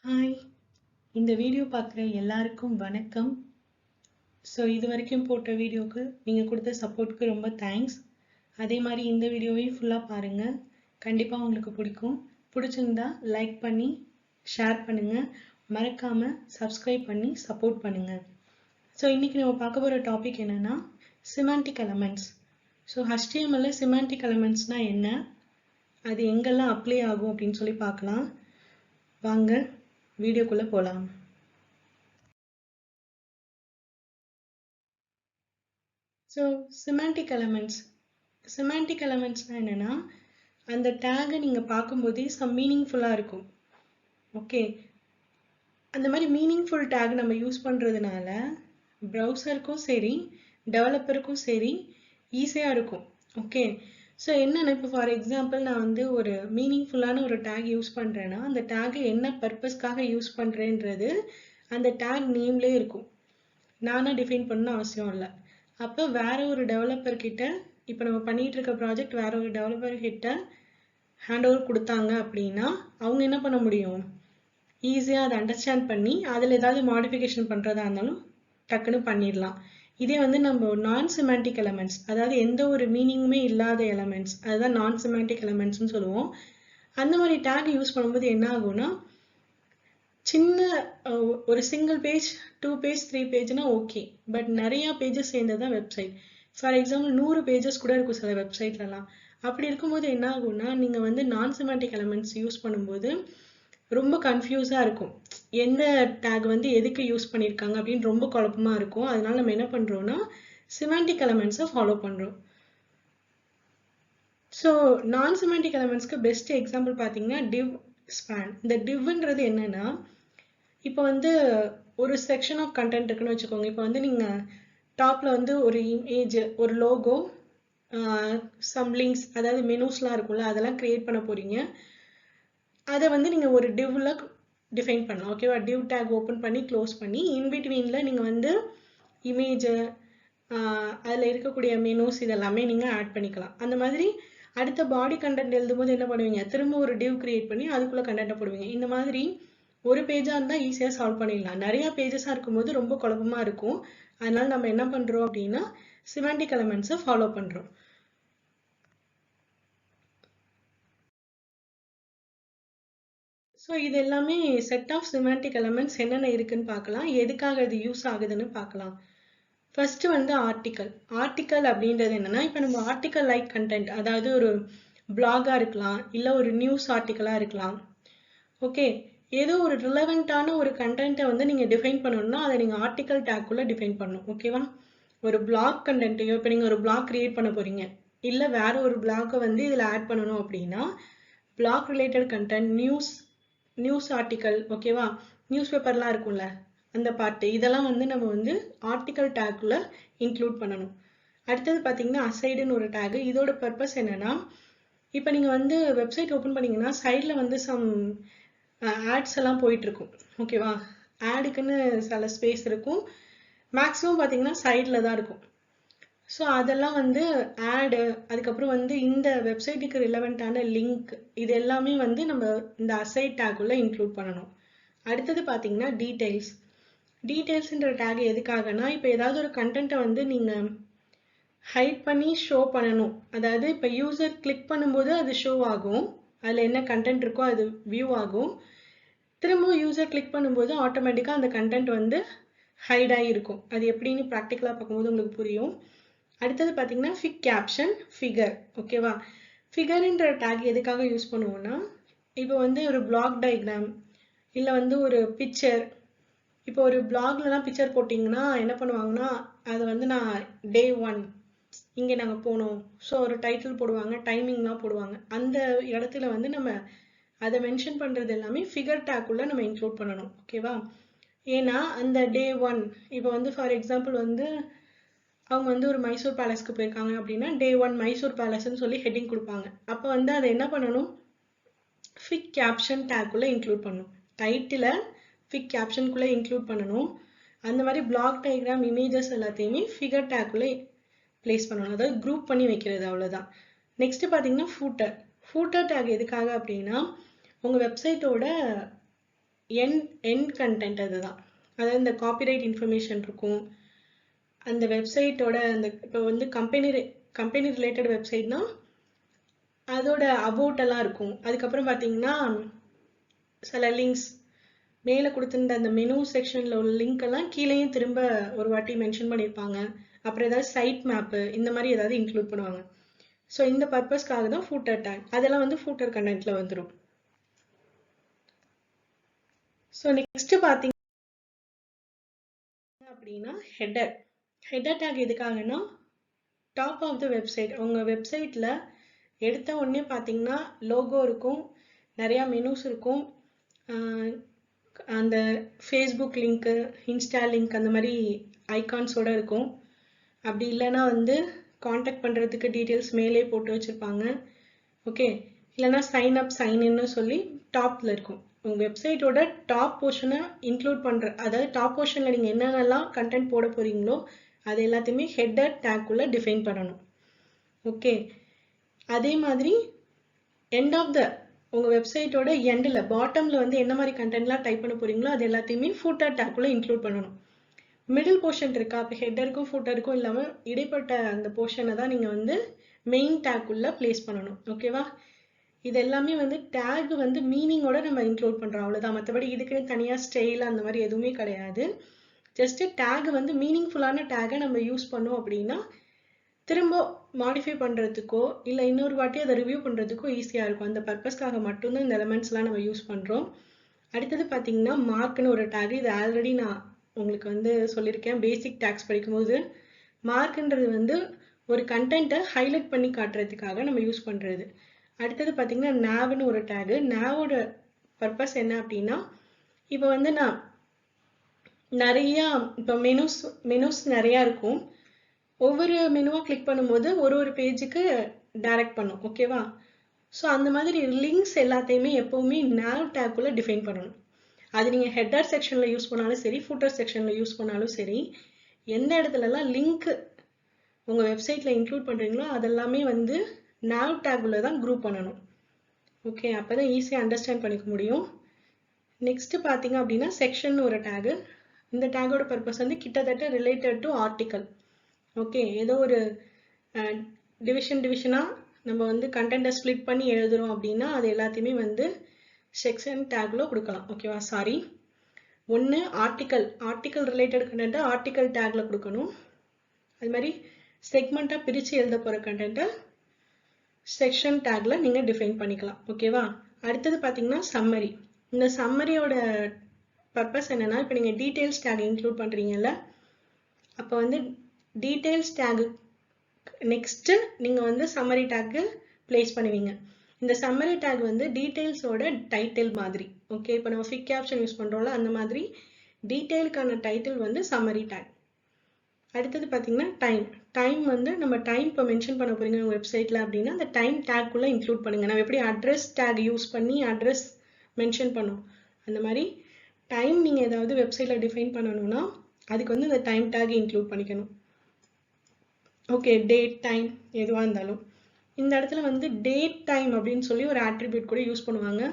Hi, இந்த video பார்க்குற எல்லாருக்கும் வணக்கம். ஸோ இது வரைக்கும் போட்ட வீடியோக்கு நீங்கள் கொடுத்த சப்போர்ட்டுக்கு ரொம்ப தேங்க்ஸ். அதே மாதிரி இந்த வீடியோவையும் ஃபுல்லாக பாருங்கள், கண்டிப்பாக உங்களுக்கு பிடிக்கும். பிடிச்சிருந்தா லைக் பண்ணி ஷேர் பண்ணுங்கள், மறக்காமல் சப்ஸ்கிரைப் பண்ணி சப்போர்ட் பண்ணுங்கள். ஸோ இன்றைக்கி நம்ம பார்க்க போகிற டாபிக் என்னென்னா semantic elements. So HTML semantic எலமெண்ட்ஸ்னால் என்ன, அது எங்கெல்லாம் அப்ளை ஆகும் அப்படின்னு சொல்லி பார்க்கலாம். வாங்க வீடியோக்குள்ளே போகலாம். ஸோ சிமாண்டிக் எலமெண்ட்ஸ்னால் என்னென்னா, அந்த டேகை நீங்கள் பார்க்கும்போதே மீனிங்ஃபுல்லாக இருக்கும். ஓகே, அந்த மாதிரி மீனிங்ஃபுல் டேக் நம்ம யூஸ் பண்ணுறதுனால ப்ரௌசருக்கும் சரி டெவலப்பருக்கும் சரி ஈஸியாக இருக்கும். ஓகே, ஸோ என்னென்னா, இப்போ ஃபார் எக்ஸாம்பிள் நான் வந்து ஒரு மீனிங்ஃபுல்லான ஒரு டேக் யூஸ் பண்ணுறேன்னா, அந்த டேகை என்ன பர்பஸ்க்காக யூஸ் பண்ணுறேன்றது அந்த டேக் நேம்லேயே இருக்கும். நானாக டிஃபைன் பண்ணணும்னு அவசியம் இல்லை. அப்போ வேற ஒரு டெவலப்பர் கிட்ட, இப்போ நம்ம பண்ணிட்டு இருக்க ப்ராஜெக்ட் வேற ஒரு டெவலப்பர் கிட்ட ஹேண்ட் ஓவர் கொடுத்தாங்க அப்படின்னா அவங்க என்ன பண்ண முடியும், ஈஸியாக அதை அண்டர்ஸ்டாண்ட் பண்ணி அதில் ஏதாவது மாடிஃபிகேஷன் பண்ணுறதா இருந்தாலும் டக்குன்னு பண்ணிடலாம். இதே வந்து நம்ம நான் சிமாண்டிக் எலமெண்ட்ஸ், அதாவது எந்த ஒரு மீனிங்குமே இல்லாத எலமெண்ட்ஸ், அதுதான் நான் சிமாண்டிக் எலமெண்ட்ஸ்னு சொல்லுவோம். அந்த மாதிரி டேக் யூஸ் பண்ணும்போது என்ன ஆகும்னா, சின்ன ஒரு சிங்கிள் பேஜ் 2 பேஜ் 3 பேஜ்னா ஓகே, பட் நிறைய பேஜஸ் சேர்ந்தது தான் வெப்சைட். ஃபார் எக்ஸாம்பிள் 100 பேஜஸ் கூட இருக்கும் சில வெப்சைட்லலாம். அப்படி இருக்கும்போது என்ன ஆகும்னா, நீங்கள் வந்து நான் சிமாண்டிக் எலமெண்ட்ஸ் யூஸ் பண்ணும்போது ரொம்ப கன்ஃபியூஸாக இருக்கும். எந்த டேக் வந்து எதுக்கு யூஸ் பண்ணியிருக்காங்க அப்படின்னு ரொம்ப குழப்பமாக இருக்கும். அதனால நம்ம என்ன பண்ணுறோம்னா சிமாண்டிக் எலமெண்ட்ஸை ஃபாலோ பண்ணுறோம். ஸோ நான் சிமாண்டிக் எலமெண்ட்ஸ்க்கு பெஸ்ட் எக்ஸாம்பிள் பார்த்தீங்கன்னா டிவ் ஸ்பேன். இந்த டிவ்ன்றது என்னன்னா, இப்போ வந்து ஒரு செக்ஷன் ஆஃப் கண்டென்ட் இருக்குன்னு வச்சுக்கோங்க. இப்போ வந்து நீங்கள் டாப்பில் வந்து ஒரு இமேஜ், ஒரு லோகோ, சம் லிங்க்ஸ், அதாவது மெனூஸ்லாம் இருக்கும்ல, அதெல்லாம் க்ரியேட் பண்ண போகிறீங்க. அதை வந்து நீங்கள் ஒரு டிவ்வில் டிஃபைன் பண்ணலாம். ஓகேவா, டிவ் டேக் ஓப்பன் பண்ணி க்ளோஸ் பண்ணி இன்பிட்வீனில் நீங்கள் வந்து இமேஜை, அதில் இருக்கக்கூடிய மெனூஸ் இதெல்லாமே நீங்கள் ஆட் பண்ணிக்கலாம். அந்த மாதிரி அடுத்த பாடி கண்டென்ட் எழுதும்போது என்ன பண்ணுவீங்க, திரும்ப ஒரு டிவ் கிரியேட் பண்ணி அதுக்குள்ளே கண்டென்ட்டை போடுவீங்க. இந்த மாதிரி ஒரு பேஜாக இருந்தால் ஈஸியாக சால்வ் பண்ணிடலாம். நிறையா பேஜஸாக இருக்கும்போது ரொம்ப குழப்பமாக இருக்கும். அதனால நம்ம என்ன பண்ணுறோம் அப்படின்னா சிமாண்டிக் எலமெண்ட்ஸை ஃபாலோ பண்ணுறோம். ஸோ இது எல்லாமே செட் ஆஃப் சிமாண்டிக் எலமெண்ட்ஸ் என்னென்ன இருக்குன்னு பார்க்கலாம், எதுக்காக இது யூஸ் ஆகுதுன்னு பார்க்கலாம். ஃபர்ஸ்ட் வந்து ஆர்டிக்கல் அப்படின்றது என்னன்னா, இப்போ நம்ம ஆர்டிக்கல் லைக் கண்டென்ட், அதாவது ஒரு பிளாகாக இருக்கலாம், இல்லை ஒரு நியூஸ் ஆர்டிக்கலாக இருக்கலாம். ஓகே, ஏதோ ஒரு ரிலவெண்ட்டான ஒரு கண்டென்ட்டை வந்து நீங்கள் டிஃபைன் பண்ணணும்னா அதை நீங்கள் ஆர்டிக்கல் டேக்குள்ளே டிஃபைன் பண்ணணும். ஓகேவா, ஒரு பிளாக் கண்டென்ட்டையோ, இப்போ நீங்கள் ஒரு பிளாக் கிரியேட் பண்ண போகிறீங்க, இல்லை வேற ஒரு பிளாக்கை வந்து இதில் ஆட் பண்ணணும் அப்படின்னா blog related content, news article, ஓகேவா, நியூஸ் பேப்பர்லாம் இருக்கும்ல அந்த பார்ட்டு, இதெல்லாம் வந்து நம்ம வந்து ஆர்டிக்கல் டேக்குள்ளே இன்க்ளூட் பண்ணணும். அடுத்தது பார்த்தீங்கன்னா அசைடுன்னு ஒரு டேகு. இதோட பர்பஸ் என்னன்னா, இப்போ நீங்கள் வந்து வெப்சைட் ஓப்பன் பண்ணீங்கன்னா சைடில் வந்து சம் ஆட்ஸ் எல்லாம் போயிட்டுருக்கும். ஓகேவா, ஆடுக்குன்னு சில ஸ்பேஸ் இருக்கும், மேக்ஸிமம் பார்த்தீங்கன்னா சைடில் தான் இருக்கும். ஸோ அதெல்லாம் வந்து ஆடு, அதுக்கப்புறம் வந்து இந்த வெப்சைட்டுக்கு ரிலவெண்ட்டான லிங்க், இது எல்லாமே வந்து நம்ம இந்த அசைட் டேக்குள்ளே இன்க்ளூட் பண்ணணும். அடுத்தது பார்த்தீங்கன்னா டீட்டெயில்ஸ்ன்ற டேக் எதுக்காகனா, இப்போ ஏதாவது ஒரு கண்டென்ட்டை வந்து நீங்கள் ஹைட் பண்ணி ஷோ பண்ணணும். அதாவது இப்போ யூசர் கிளிக் பண்ணும்போது அது ஷோ ஆகும், அதில் என்ன கண்டென்ட் இருக்கோ அது வியூ ஆகும். திரும்ப யூசர் கிளிக் பண்ணும்போது ஆட்டோமேட்டிக்காக அந்த கண்டென்ட் வந்து ஹைட் ஆகி இருக்கும். அது எப்படின்னு ப்ராக்டிக்கலாக பார்க்கும்போது உங்களுக்கு புரியும். அடுத்தது பார்த்தீங்கன்னா கேப்ஷன் ஃபிகர். ஓகேவா, ஃபிகர்ன்ற டேக் எதுக்காக யூஸ் பண்ணுவோம்னா, இப்போ வந்து ஒரு பிளாக் டயக்ராம் இல்லை வந்து ஒரு பிக்சர், இப்போ ஒரு பிளாக்லலாம் பிக்சர் போட்டிங்கன்னா என்ன பண்ணுவாங்கன்னா, அதை வந்து நான் டே 1 இங்கே நாங்கள் போனோம், ஸோ ஒரு டைட்டில் போடுவாங்க, டைமிங்லாம் போடுவாங்க. அந்த இடத்துல வந்து நம்ம அதை மென்ஷன் பண்ணுறது எல்லாமே ஃபிகர் டேக்குள்ளே நம்ம இன்க்ளூட் பண்ணணும். ஓகேவா, ஏன்னா அந்த டே 1, இப்போ வந்து ஃபார் எக்ஸாம்பிள் வந்து அவங்க வந்து ஒரு மைசூர் பேலஸ்க்கு போயிருக்காங்க அப்படின்னா டே 1 மைசூர் பேலஸ்ன்னு சொல்லி ஹெட்டிங் கொடுப்பாங்க. அப்போ வந்து அதை என்ன பண்ணணும், கேப்ஷன் டேக்குள்ளே இன்க்ளூட் பண்ணணும். டைட்டிலை கேப்ஷனுக்குள்ளே இன்க்ளூட் பண்ணணும். அந்த மாதிரி பிளாக் டயக்ராம், இமேஜஸ் எல்லாத்தையுமே ஃபிகர் டேக்குள்ளே பிளேஸ் பண்ணணும், அதாவது குரூப் பண்ணி வைக்கிறது, அவ்வளோதான். நெக்ஸ்ட் பார்த்தீங்கன்னா ஃபூட்டர் டேக் எதுக்காக அப்படின்னா, உங்கள் வெப்சைட்டோட எண்ட் கண்டென்ட் அதுதான். அதாவது இந்த காப்பிரைட் இன்ஃபர்மேஷன் இருக்கும், அந்த வெப்சைட்டோட அந்த இப்போ வந்து கம்பெனி ரிலேட்டட் வெப்சைட்னா அதோட அபவுட் எல்லாம் இருக்கும். அதுக்கப்புறம் பார்த்தீங்கன்னா சில லிங்க்ஸ் மேலே கொடுத்துருந்த அந்த மெனு செக்ஷனில் உள்ள லிங்க் எல்லாம் கீழேயும் திரும்ப ஒரு வாட்டி மென்ஷன் பண்ணியிருப்பாங்க. அப்புறம் ஏதாவது சைட் மேப்பு இந்த மாதிரி ஏதாவது இன்க்ளூட் பண்ணுவாங்க. ஸோ இந்த பர்பஸ்க்காக தான் ஃபூட்டர் டேக், அதெல்லாம் வந்து ஃபூட்டர் கண்டென்ட்ல வந்துடும். ஸோ நெக்ஸ்ட் பார்த்தீங்க அப்படின்னா ஹெடர் டேக் எதுக்காகனா டாப் ஆஃப் த வெப்சைட், உங்கள் வெப்சைட்டில் எடுத்த உடனே பார்த்தீங்கன்னா லோகோ இருக்கும், நிறையா மெனூஸ் இருக்கும், அந்த ஃபேஸ்புக் லிங்க்கு, இன்ஸ்டா லிங்க் அந்த மாதிரி ஐகான்ஸோட இருக்கும். அப்படி இல்லைன்னா வந்து காண்டாக்ட் பண்ணுறதுக்கு டீட்டெயில்ஸ் மேலே போட்டு வச்சுருப்பாங்க. ஓகே, இல்லைன்னா சைன் அப் சைன்இன்னு சொல்லி டாப்பில் இருக்கும். உங்கள் வெப்சைட்டோட டாப் போர்ஷனை இன்க்ளூட் பண்ணுற, அதாவது டாப் போர்ஷனில் நீங்கள் என்னென்னலாம் கண்டென்ட் போட போகிறீங்களோ அது எல்லாத்தையுமே ஹெடர் டேக்குள்ளே டிஃபைன் பண்ணணும். ஓகே, அதே மாதிரி எண்ட் ஆஃப் த உங்கள் வெப்சைட்டோட எண்டில் பாட்டமில் வந்து என்ன மாதிரி கண்டென்ட்லாம் டைப் பண்ண போகிறீங்களோ அது எல்லாத்தையுமே ஃபூட்டர் டேக்குள்ளே இன்க்ளூட் பண்ணணும். மிடில் போர்ஷன் இருக்கா, இப்போ ஹெட்டருக்கும் ஃபூட்டருக்கும் இல்லாமல் இடைப்பட்ட அந்த போர்ஷனை தான் நீங்கள் வந்து மெயின் டேக்குள்ளே பிளேஸ் பண்ணணும். ஓகேவா, இது எல்லாமே வந்து டேக் வந்து மீனிங்கோட நம்ம இன்க்ளூட் பண்ணுறோம், அவ்வளோதான். மற்றபடி இதுக்குன்னு தனியாக ஸ்டைல் அந்த மாதிரி எதுவுமே கிடையாது. ஜஸ்ட்டு டேக் வந்து மீனிங்ஃபுல்லான டேகை நம்ம யூஸ் பண்ணோம் அப்படின்னா திரும்ப மாடிஃபை பண்ணுறதுக்கோ இல்லை இன்னொரு வாட்டி அதை ரிவ்யூ பண்ணுறதுக்கோ ஈஸியாக இருக்கும். அந்த பர்பஸ்க்காக மட்டும்தான் இந்த எலமெண்ட்ஸ்லாம் நம்ம யூஸ் பண்ணுறோம். அடுத்தது பார்த்தீங்கன்னா மார்க்னு ஒரு டேக், இது ஆல்ரெடி நான் உங்களுக்கு வந்து சொல்லியிருக்கேன் பேசிக் டேக்ஸ் படிக்கும்போது. மார்க்ன்றது வந்து ஒரு கண்டென்ட்டை ஹைலைட் பண்ணி காட்டுறதுக்காக நம்ம யூஸ் பண்ணுறது. அடுத்தது பார்த்தீங்கன்னா நாவ்னு ஒரு டேகு. நாவோட பர்பஸ் என்ன அப்படின்னா, இப்போ வந்து நான் நிறையா இப்போ மெனுஸ் நிறையா இருக்கும், ஒவ்வொரு மெனுவாக கிளிக் பண்ணும்போது ஒரு பேஜுக்கு டைரக்ட் பண்ணும். ஓகேவா, ஸோ அந்த மாதிரி லிங்க்ஸ் எல்லாத்தையுமே எப்போவுமே nav டேக்குள்ளே டிஃபைன் பண்ணணும். அது நீங்கள் ஹெட்டர் செக்ஷனில் யூஸ் பண்ணாலும் சரி, ஃபூட்டர் செக்ஷனில் யூஸ் பண்ணாலும் சரி, எந்த இடத்துலலாம் லிங்க் உங்கள் வெப்சைட்டில் இன்க்ளூட் பண்ணுறீங்களோ அதெல்லாமே வந்து nav டேக்குள்ளே தான் குரூப் பண்ணணும். ஓகே, அப்போ தான் ஈஸியாக அண்டர்ஸ்டாண்ட் பண்ணிக்க முடியும். நெக்ஸ்ட் பார்த்தீங்க அப்படின்னா செக்ஷன் ஒரு டேகு. இந்த டேகோட பர்பஸ் வந்து கிட்டத்தட்ட ரிலேட்டட் டு ஆர்டிக்கல். ஓகே, ஏதோ ஒரு டிவிஷனாக நம்ம வந்து கண்டென்ட்டை ஸ்ப்ளிட் பண்ணி எழுதுகிறோம் அப்படின்னா அது எல்லாத்தையுமே வந்து செக்ஷன் டேக்ல கொடுக்கலாம். ஓகேவா, சாரி, ஒன்று ஆர்டிக்கல் ரிலேட்டட் கண்டென்ட்டை ஆர்டிக்கல் டேக்ல கொடுக்கணும். அது மாதிரி செக்மெண்ட்டாக பிரித்து எழுத போகிற கண்டென்ட்டை செக்ஷன் டேக்ல நீங்கள் டிஃபைன் பண்ணிக்கலாம். ஓகேவா, அடுத்தது பார்த்தீங்கன்னா சம்மரி. இந்த சம்மரியோட பர்பஸ் என்னன்னா, இப்போ நீங்கள் டீட்டெயில்ஸ் டேக் இன்க்ளூட் பண்ணுறீங்கல்ல, அப்போ வந்து டீட்டெயில்ஸ் டேகு நெக்ஸ்ட்டு நீங்கள் வந்து சம்மரி டேக்கு பிளேஸ் பண்ணுவீங்க. இந்த சம்மரி டேக் வந்து டீட்டெயில்ஸோட டைட்டில் மாதிரி. ஓகே, இப்போ நம்ம ஃபிக் கேப்ஷன் யூஸ் பண்ணுறோம்ல, அந்த மாதிரி டீட்டெயிலுக்கான டைட்டில் வந்து சம்மரி டேக். அடுத்தது பார்த்தீங்கன்னா டைம் வந்து நம்ம டைம் இப்போ மென்ஷன் பண்ண போறீங்க உங்கள் வெப்சைட்டில் அப்படின்னா அந்த டைம் டேக்குள்ளே இன்க்ளூட் பண்ணுங்கள். நம்ம எப்படி அட்ரஸ் டேக் யூஸ் பண்ணி அட்ரஸ் மென்ஷன் பண்ணோம், அந்த மாதிரி டைம் நீங்கள் ஏதாவது வெப்சைட்டில் டிஃபைன் பண்ணணும்னா அதுக்கு வந்து இந்த டைம் டேக் இன்க்ளூட் பண்ணிக்கணும். ஓகே, டேட் டைம் எதுவாக இருந்தாலும் இந்த இடத்துல வந்து டேட் டைம் அப்படின்னு சொல்லி ஒரு ஆட்ரிபியூட் கூட யூஸ் பண்ணுவாங்க,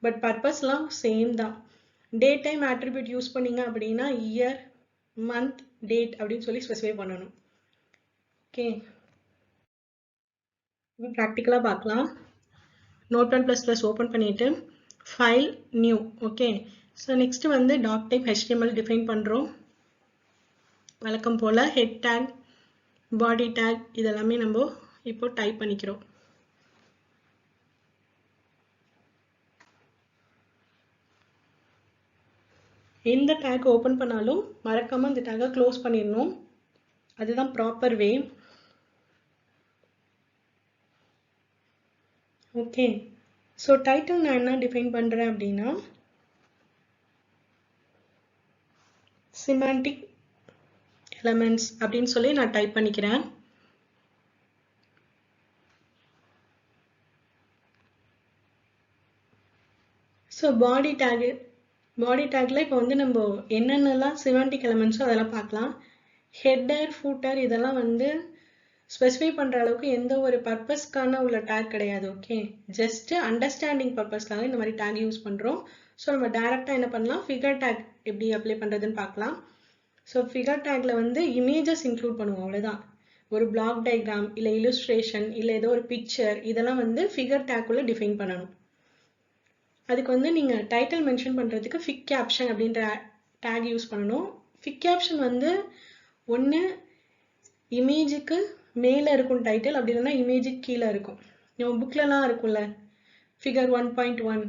பட் பர்பஸ்லாம் சேம் தான். டேட் டைம் ஆட்ரிபியூட் யூஸ் பண்ணீங்க அப்படின்னா இயர், மந்த், டேட் அப்படின்னு சொல்லி ஸ்பெசிஃபை பண்ணணும். ஓகே, இப்போ ப்ராக்டிக்கலாக பார்க்கலாம். Notepad++ ஓப்பன் பண்ணிட்டு file new. Okay, so next வந்து டாக் டைப் HTML டிஃபைன் பண்ணுறோம். வழக்கம் போல் ஹெட் டேக், பாடி டேக் இதெல்லாமே நம்ம இப்போ டைப் பண்ணிக்கிறோம். எந்த டேக் ஓப்பன் பண்ணாலும் மறக்காமல் இந்த டேக்கை க்ளோஸ் பண்ணிடணும், அதுதான் proper way. Okay, so title நான் என்ன டிஃபைன் பண்ணுறேன் அப்படின்னா சிமாண்டிக் எலமெண்ட்ஸ் அப்படின்னு சொல்லி நான் டைப் பண்ணிக்கிறேன். ஸோ பாடி டேக்ல இப்போ வந்து நம்ம என்னென்னலாம் சிமாண்டிக் எலமெண்ட்ஸோ அதெல்லாம் பார்க்கலாம். ஹெட்டர், ஃபூட்டர் இதெல்லாம் வந்து ஸ்பெசிஃபை பண்ற அளவுக்கு எந்த ஒரு பர்பஸ்க்கான உள்ள டேக் கிடையாது. ஓகே, ஜஸ்ட் அண்டர்ஸ்டாண்டிங் பர்பஸ்க்காக இந்த மாதிரி டேக் யூஸ் பண்றோம். ஸோ நம்ம டைரக்டா என்ன பண்ணலாம், ஃபிகர் டேக் எப்படி அப்ளை பண்றதுன்னு பார்க்கலாம். ஸோ ஃபிகர் டேக்ல வந்து இமேஜஸ் இன்க்ளூட் பண்ணுவோம், அவ்வளவுதான். ஒரு பிளாக் டயக்ராம் இல்லை இல்லுஸ்ட்ரேஷன் இல்லை ஏதோ ஒரு பிக்சர், இதெல்லாம் வந்து ஃபிகர் டேக்குள்ள டிஃபைன் பண்ணணும். அதுக்கு வந்து நீங்க டைட்டில் மென்ஷன் பண்றதுக்கு ஃபிக் கேப்ஷன் அப்படின்ற டேக் யூஸ் பண்ணணும். ஃபிக் கேப்ஷன் வந்து ஒன்று இமேஜுக்கு மேலே இருக்கும் டைட்டில், அப்படி இல்லைன்னா இமேஜுக்கு கீழே இருக்கும். நம்ம புக்லலாம் இருக்கும்ல, ஃபிகர் 1.1,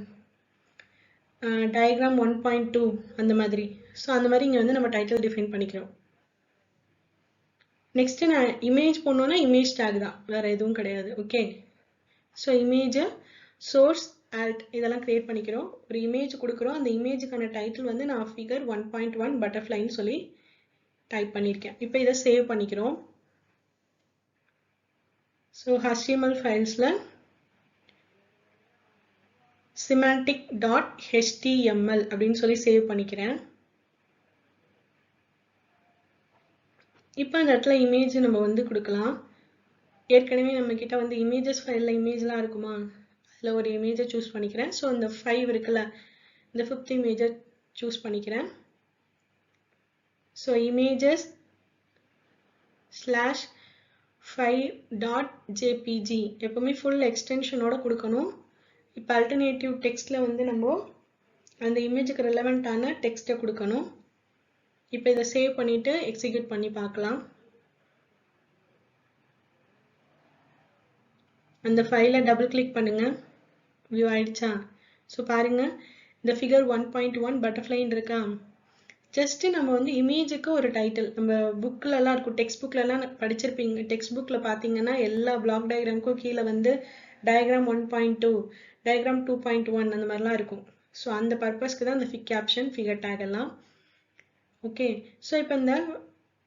டயக்ராம் 1.2 அந்த மாதிரி. ஸோ அந்த மாதிரி இங்கே வந்து நம்ம டைட்டில் டிஃபைன் பண்ணிக்கிறோம். நெக்ஸ்ட் நான் இமேஜ் போடணும்னா இமேஜ் டேக் தான், வேற எதுவும் கிடையாது. ஓகே, ஸோ இமேஜை சோர்ஸ் ஆல்ட் இதெல்லாம் கிரியேட் பண்ணிக்கிறோம். ஒரு இமேஜ் கொடுக்குறோம், அந்த இமேஜுக்கான டைட்டில் வந்து நான் ஃபிகர் 1.1 பட்டர்ஃப்ளைன்னு சொல்லி டைப் பண்ணியிருக்கேன். இப்போ இதை சேவ் பண்ணிக்கிறோம். ஸோ HTML ஃபைல்ஸ்ல semantic.html அப்படின்னு சொல்லி சேவ் பண்ணிக்கிறேன். இப்போ அந்த இடத்துல இமேஜ் நம்ம வந்து கொடுக்கலாம். ஏற்கனவே நம்ம கிட்ட வந்து இமேஜஸ் ஃபைலில் இமேஜ்லாம் இருக்குமா, அதில் ஒரு இமேஜை சூஸ் பண்ணிக்கிறேன். ஸோ இந்த 5 இருக்குல்ல, இந்த 5th இமேஜை சூஸ் பண்ணிக்கிறேன். ஸோ இமேஜஸ் /5.jpg எப்பவுமே ஃபுல் எக்ஸ்டென்ஷனோட கொடுக்கணும். இப்போ அல்டர்னேட்டிவ் டெக்ஸ்ட்ல வந்து நம்ம அந்த இமேஜுக்கு ரெலவெண்ட்டான டெக்ஸ்ட்டை கொடுக்கணும். இப்போ இதை சேவ் பண்ணிட்டு எக்ஸிக்யூட் பண்ணி பார்க்கலாம். அந்த ஃபைலை டபுள் கிளிக் பண்ணுங்க, வியூ ஆயிடுச்சா? ஸோ பாருங்க, இந்த ஃபிகர் 1.1 பட்டர்ஃப்ளைன் இருக்கா. ஜஸ்ட் நம்ம வந்து இமேஜுக்கு ஒரு டைட்டில், நம்ம புக்லலாம் இருக்கும், டெக்ஸ்ட் புக்லலாம் படிச்சிருப்பீங்க. டெக்ஸ்ட் புக்கில் பார்த்தீங்கன்னா எல்லா பிளாக் டயக்ராமுக்கும் கீழே வந்து டயக்ராம் 1.2, டயக்ராம் 2.1 அந்த மாதிரிலாம் இருக்கும். ஸோ அந்த பர்பஸ்க்கு தான் இந்த ஃபிக் கேப்ஷன், ஃபிகர் டேக் எல்லாம். ஓகே, ஸோ இப்போ இந்த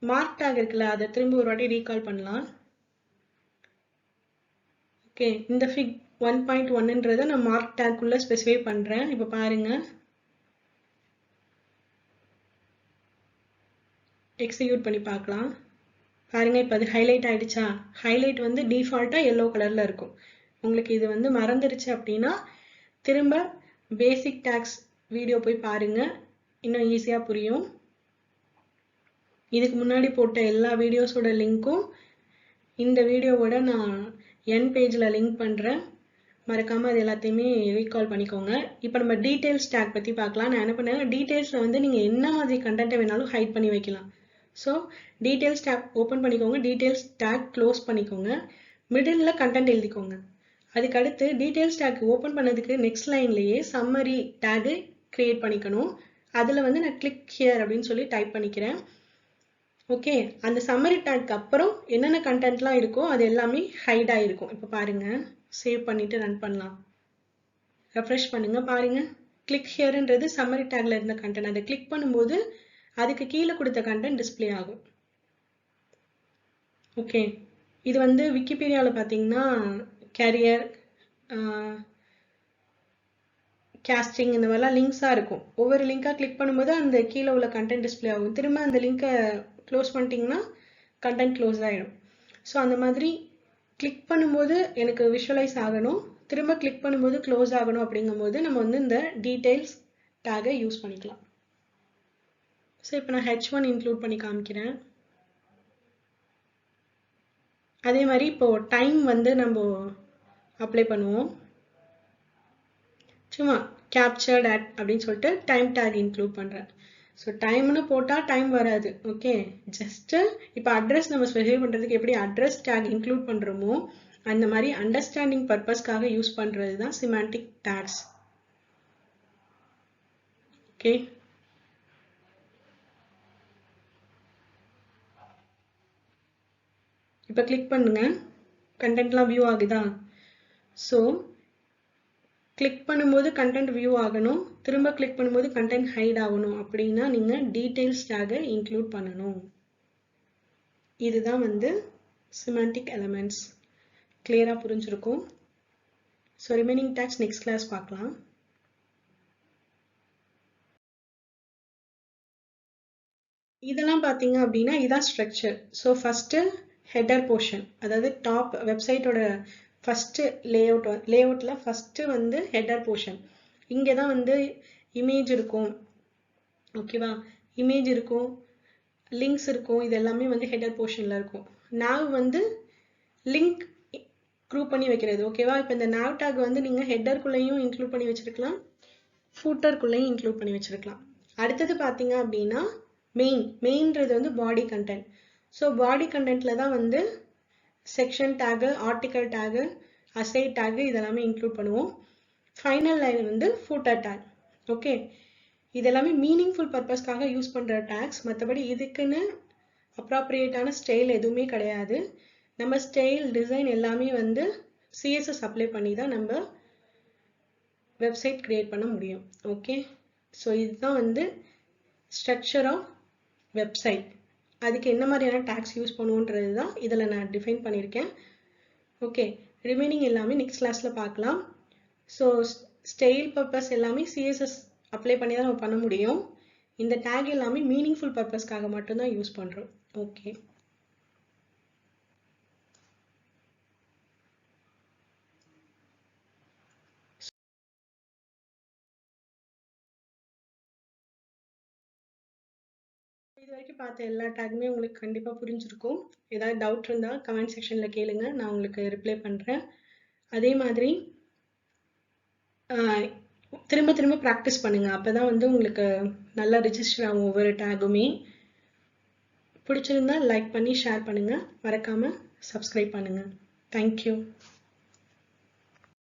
மார்க் டேக் இருக்குல்ல, அதை திரும்ப ஒரு வாட்டி ரீகால் பண்ணலாம். ஓகே, இந்த ஃபிக் 1.1ன்றதை நான் மார்க் டேக்குள்ளே ஸ்பெசிஃபை பண்ணுறேன். இப்போ பாருங்க, எக்ஸிக்யூட் பண்ணி பார்க்கலாம். பாருங்க, இப்போ அது ஹைலைட் ஆயிடுச்சா? ஹைலைட் வந்து டிஃபால்ட்டாக எல்லோ கலரில் இருக்கும். உங்களுக்கு இது வந்து மறந்துருச்சு அப்படின்னா திரும்ப பேசிக் டேக்ஸ் வீடியோ போய் பாருங்க, இன்னும் ஈஸியாக புரியும். இதுக்கு முன்னாடி போட்ட எல்லா வீடியோஸோட லிங்க்கும் இந்த வீடியோவோட நான் என் பேஜில் லிங்க் பண்ணுறேன். மறக்காமல் அது எல்லாத்தையுமே ரீகால் பண்ணிக்கோங்க. இப்போ நம்ம டீட்டெயில்ஸ் டேக் பற்றி பார்க்கலாம். நான் என்ன பண்ணேன், டீட்டெயில்ஸில் வந்து நீங்கள் என்ன மாதிரி கண்டென்ட்டை வேணாலும் ஹைட் பண்ணி வைக்கலாம். ஸோ டீட்டெயில்ஸ் டேக் ஓப்பன் பண்ணிக்கோங்க, டீட்டெயில்ஸ் டேக் க்ளோஸ் பண்ணிக்கோங்க, மிடில் கண்டென்ட் எழுதிக்கோங்க. அதுக்கு அடுத்து டீட்டெயில்ஸ் டேக் ஓப்பன் பண்ணதுக்கு நெக்ஸ்ட் லைன்லேயே சம்மரி டேகு கிரியேட் பண்ணிக்கணும். அதில் வந்து நான் கிளிக் ஹியர் அப்படின்னு சொல்லி டைப் பண்ணிக்கிறேன். ஓகே, அந்த சம்மரி டேக் அப்புறம் என்னென்ன கண்டென்ட்லாம் இருக்கோ அது எல்லாமே ஹைட் ஆகிருக்கும். இப்போ பாருங்க, சேவ் பண்ணிட்டு ரன் பண்ணலாம். ரெஃப்ரெஷ் பண்ணுங்க, பாருங்க, கிளிக் ஹியர்ன்றது சம்மரி டேக்ல இருந்த கண்டென்ட். அதை கிளிக் பண்ணும்போது அதுக்கு கீழே கொடுத்த கண்டென்ட் டிஸ்பிளே ஆகும். ஓகே, இது வந்து விக்கிபீடியாவில் பார்த்தீங்கன்னா கேரியர், கேஸ்டிங் இந்த மாதிரிலாம் லிங்க்ஸாக இருக்கும். ஒவ்வொரு லிங்காக கிளிக் பண்ணும்போது அந்த கீழே உள்ள கண்டென்ட் டிஸ்பிளே ஆகும். திரும்ப அந்த லிங்கை க்ளோஸ் பண்ணிட்டீங்கன்னா கண்டென்ட் க்ளோஸ் ஆகிடும். ஸோ அந்த மாதிரி கிளிக் பண்ணும்போது எனக்கு விஷுவலைஸ் ஆகணும், திரும்ப கிளிக் பண்ணும்போது க்ளோஸ் ஆகணும். அப்படிங்கும்போது நம்ம வந்து இந்த டீட்டெயில்ஸ் டேகை யூஸ் பண்ணிக்கலாம். ஸோ இப்போ நான் H1 இன்க்ளூட் பண்ணி காமிக்கிறேன். அதே மாதிரி இப்போ டைம் வந்து நம்ம அப்ளை பண்ணுவோம். சும்மா கேப்சர்ட் அட் அப்படின்னு சொல்லிட்டு டைம் டேக் இன்க்ளூட் பண்ணுறேன். ஸோ டைம்னு போட்டால் டைம் வராது. ஓகே, ஜஸ்ட்டு இப்போ அட்ரஸ் நம்ம ஸ்பெசிஃபை பண்ணுறதுக்கு எப்படி அட்ரஸ் டேக் இன்க்ளூட் பண்ணுறோமோ அந்த மாதிரி அண்டர்ஸ்டாண்டிங் பர்பஸ்க்காக யூஸ் பண்ணுறது தான் சிமாண்டிக் டேக்ஸ். ஓகே, இப்போ கிளிக் பண்ணுங்க, கண்டென்ட்லாம் வியூ ஆகுதா? ஸோ கிளிக் பண்ணும்போது கண்டென்ட் வியூ ஆகணும், திரும்ப கிளிக் பண்ணும்போது கண்டென்ட் ஹைட் ஆகணும் அப்படின்னா நீங்கள் டீட்டெயில்ஸ் டேகை இன்க்ளூட் பண்ணணும். இதுதான் வந்து semantic elements. கிளியராக புரிஞ்சிருக்கும். So remaining tags next class பார்க்கலாம். இதெல்லாம் பார்த்தீங்க அப்படின்னா இதான் structure. So first header portion, அதாவது டாப் வெப்சைட்டோட ஃபர்ஸ்ட் லேஅவுட்ல ஃபர்ஸ்ட் வந்து ஹெடர் போர்ஷன். இங்கே தான் வந்து இமேஜ் இருக்கும், ஓகேவா? இமேஜ் இருக்கும், லிங்க்ஸ் இருக்கும், இது எல்லாமே வந்து ஹெடர் போர்ஷன்ல இருக்கும். nav வந்து லிங்க் குரூப் பண்ணி வைக்கிறது, ஓகேவா? இப்போ இந்த nav tag வந்து நீங்க ஹெடர்க்குள்ளேயும் இன்க்ளூட் பண்ணி வச்சிருக்கலாம், ஃபூட்டருக்குள்ளேயும் இன்க்ளூட் பண்ணி வச்சிருக்கலாம். அடுத்தது பார்த்தீங்க அப்படின்னா மெயின்ன்றது வந்து பாடி கண்டென்ட். ஸோ பாடி கண்டென்ட்ல தான் வந்து செக்ஷன் டேகு, ஆர்டிக்கல் டேகு, அசை டேகு இதெல்லாமே இன்க்ளூட் பண்ணுவோம். ஃபைனல் லைன் வந்து ஃபூட்டர் டேக். ஓகே, இதெல்லாமே மீனிங்ஃபுல் பர்பஸ்க்காக யூஸ் பண்ணுற டேக்ஸ். மற்றபடி இதுக்குன்னு அப்ராப்ரியேட்டான ஸ்டைல் எதுவுமே கிடையாது. நம்ம ஸ்டைல் டிசைன் எல்லாமே வந்து சிஎஸ்எஸ் அப்ளை பண்ணி தான் நம்ம வெப்சைட் கிரியேட் பண்ண முடியும். ஓகே, ஸோ இதுதான் வந்து ஸ்ட்ரக்சர் ஆஃப் வெப்சைட். அதுக்கு என்ன மாதிரியான டேக்ஸ் யூஸ் பண்ணுவோன்றது தான் இதில் நான் டிஃபைன் பண்ணியிருக்கேன். ஓகே, ரிமைனிங் எல்லாமே நெக்ஸ்ட் கிளாஸில் பார்க்கலாம். ஸோ ஸ்டைல் பர்பஸ் எல்லாமே சிஎஸ்எஸ் அப்ளை பண்ணி தான் நம்ம பண்ண முடியும். இந்த டேக் எல்லாமே மீனிங்ஃபுல் பர்பஸ்க்காக மட்டும்தான் யூஸ் பண்ணுறோம். ஓகே, இது வரைக்கும் பார்த்த எல்லா டேக்குமே உங்களுக்கு கண்டிப்பாக புரிஞ்சிருக்கும். ஏதாவது டவுட் இருந்தால் கமெண்ட் செக்ஷனில் கேளுங்க, நான் உங்களுக்கு ரிப்ளை பண்ணுறேன். அதே மாதிரி திரும்ப திரும்ப ப்ராக்டிஸ் பண்ணுங்க, அப்பதான் வந்து உங்களுக்கு நல்லா ரிஜிஸ்டர் ஆகும் ஒவ்வொரு டேகுமே. பிடிச்சிருந்தா லைக் பண்ணி ஷேர் பண்ணுங்க, மறக்காம சப்ஸ்கிரைப் பண்ணுங்க. தேங்க்யூ.